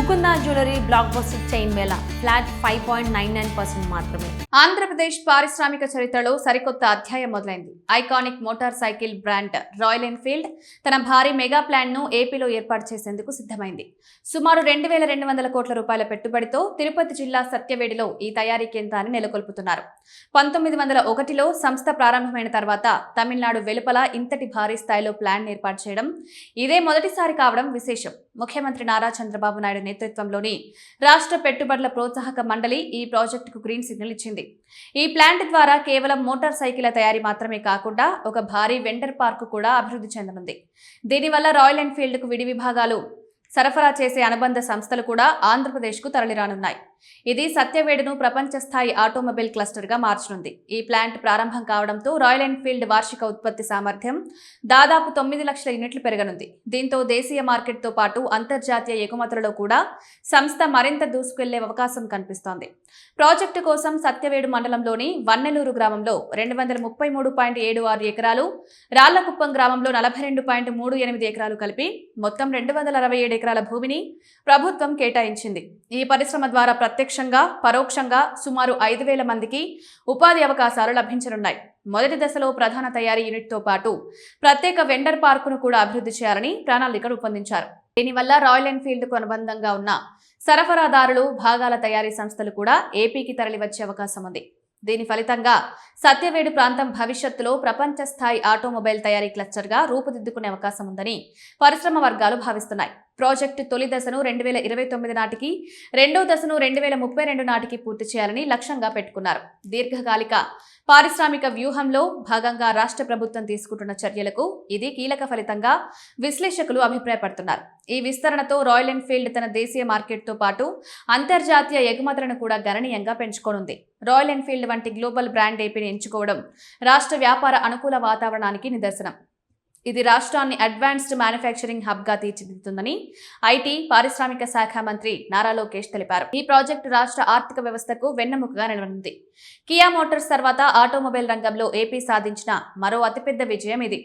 Mukunda jewellery block buster chain Mela flat 5.99% మాత్రమే. ఆంధ్రప్రదేశ్ పారిశ్రామిక చరిత్రలో సరికొత్త అధ్యాయం మొదలైంది. Iconic motor cycle brand royal Enfield తన భారీ మెగా ప్లాన్ ను ఏపీలో ఏర్పాటు చేసేందుకు సిద్ధమైంది. సుమారు 2,200 కోట్ల రూపాయల పెట్టుబడితో తిరుపతి జిల్లా సత్యవేడిలో ఈ తయారీ కేంద్రాన్ని నెలకొల్పుతున్నారు. 1901లో సంస్థ ప్రారంభమైన తర్వాత తమిళనాడు వెలుపల ఇంతటి భారీ స్థాయిలో ప్లాన్ ఏర్పాటు చేయడం ఇదే మొదటిసారి కావడం విశేషం. ముఖ్యమంత్రి నారా చంద్రబాబు నాయుడు నేతృత్వంలోని రాష్ట్ర పెట్టుబడుల ప్రోత్సాహక మండలి ఈ ప్రాజెక్టుకు గ్రీన్ సిగ్నల్ ఇచ్చింది. ఈ ప్లాంట్ ద్వారా కేవలం మోటార్ సైకిళ్ల తయారీ మాత్రమే కాకుండా ఒక భారీ వెండర్ పార్క్ కూడా అభివృద్ధి చెందనుంది. దీనివల్ల రాయల్ ఎన్ఫీల్డ్ కు విడి విభాగాలు సరఫరా చేసే అనుబంధ సంస్థలు కూడా ఆంధ్రప్రదేశ్కు తరలిరానున్నాయి. ఇది సత్యవేడును ప్రపంచ స్థాయి ఆటోమొబైల్ క్లస్టర్ గా మార్చనుంది. ఈ ప్లాంట్ ప్రారంభం కావడంతో రాయల్ ఎన్ఫీల్డ్ వార్షిక ఉత్పత్తి సామర్థ్యం దాదాపు 9 లక్షల యూనిట్లు పెరగనుంది. దీంతో దేశీయ మార్కెట్ తో పాటు అంతర్జాతీయ ఎగుమతులలో కూడా సంస్థ మరింత దూసుకెళ్లే అవకాశం కనిపిస్తోంది. ప్రాజెక్టు కోసం సత్యవేడు మండలంలోని వన్నెలూరు గ్రామంలో 233.76 ఎకరాలు, రాళ్లకుప్పం గ్రామంలో 42.38 ఎకరాలు కలిపి మొత్తం 267 ఎకరాల భూమిని ప్రభుత్వం కేటాయించింది. ఈ పరిశ్రమ ద్వారా ప్రత్యక్షంగా పరోక్షంగా సుమారు 5,000 మందికి ఉపాధి అవకాశాలు లభించనున్నాయి. మొదటి దశలో ప్రధాన తయారీ యూనిట్తో పాటు ప్రత్యేక వెండర్ పార్కును కూడా అభివృద్ధి చేయాలని ప్రణాళిక రూపొందించారు. దీనివల్ల రాయల్ ఎన్ఫీల్డ్కు అనుబంధంగా ఉన్న సరఫరాదారులు, భాగాల తయారీ సంస్థలు కూడా ఏపీకి తరలివచ్చే అవకాశం ఉంది. దీని ఫలితంగా సత్యవేడు ప్రాంతం భవిష్యత్తులో ప్రపంచ స్థాయి ఆటోమొబైల్ తయారీ క్లస్టర్గా రూపుదిద్దుకునే అవకాశం ఉందని పరిశ్రమ వర్గాలు భావిస్తున్నాయి. ప్రాజెక్టు తొలి దశను 2029 నాటికి, రెండో దశను 2032 నాటికి పూర్తి చేయాలని లక్ష్యంగా పెట్టుకున్నారు. దీర్ఘకాలిక పారిశ్రామిక వ్యూహంలో భాగంగా రాష్ట్ర ప్రభుత్వం తీసుకుంటున్న చర్యలకు ఇది కీలక ఫలితంగా విశ్లేషకులు అభిప్రాయపడుతున్నారు. ఈ విస్తరణతో రాయల్ ఎన్ఫీల్డ్ తన దేశీయ మార్కెట్తో పాటు అంతర్జాతీయ ఎగుమతులను కూడా గణనీయంగా పెంచుకోనుంది. రాయల్ ఎన్ఫీల్డ్ వంటి గ్లోబల్ బ్రాండ్ ఏపీని ఎంచుకోవడం రాష్ట్ర వ్యాపార అనుకూల వాతావరణానికి నిదర్శనం. ఇది రాష్ట్రాన్ని అడ్వాన్స్డ్ మ్యానుఫ్యాక్చరింగ్ హబ్ గా తీర్చిదిద్దుతుందని ఐటీ, పారిశ్రామిక శాఖ మంత్రి నారా లోకేష్ తెలిపారు. ఈ ప్రాజెక్టు రాష్ట్ర ఆర్థిక వ్యవస్థకు వెన్నెముకగా నిలవనుంది. కియా మోటార్స్ తర్వాత ఆటోమొబైల్ రంగంలో ఏపీ సాధించిన మరో అతిపెద్ద విజయం ఇది.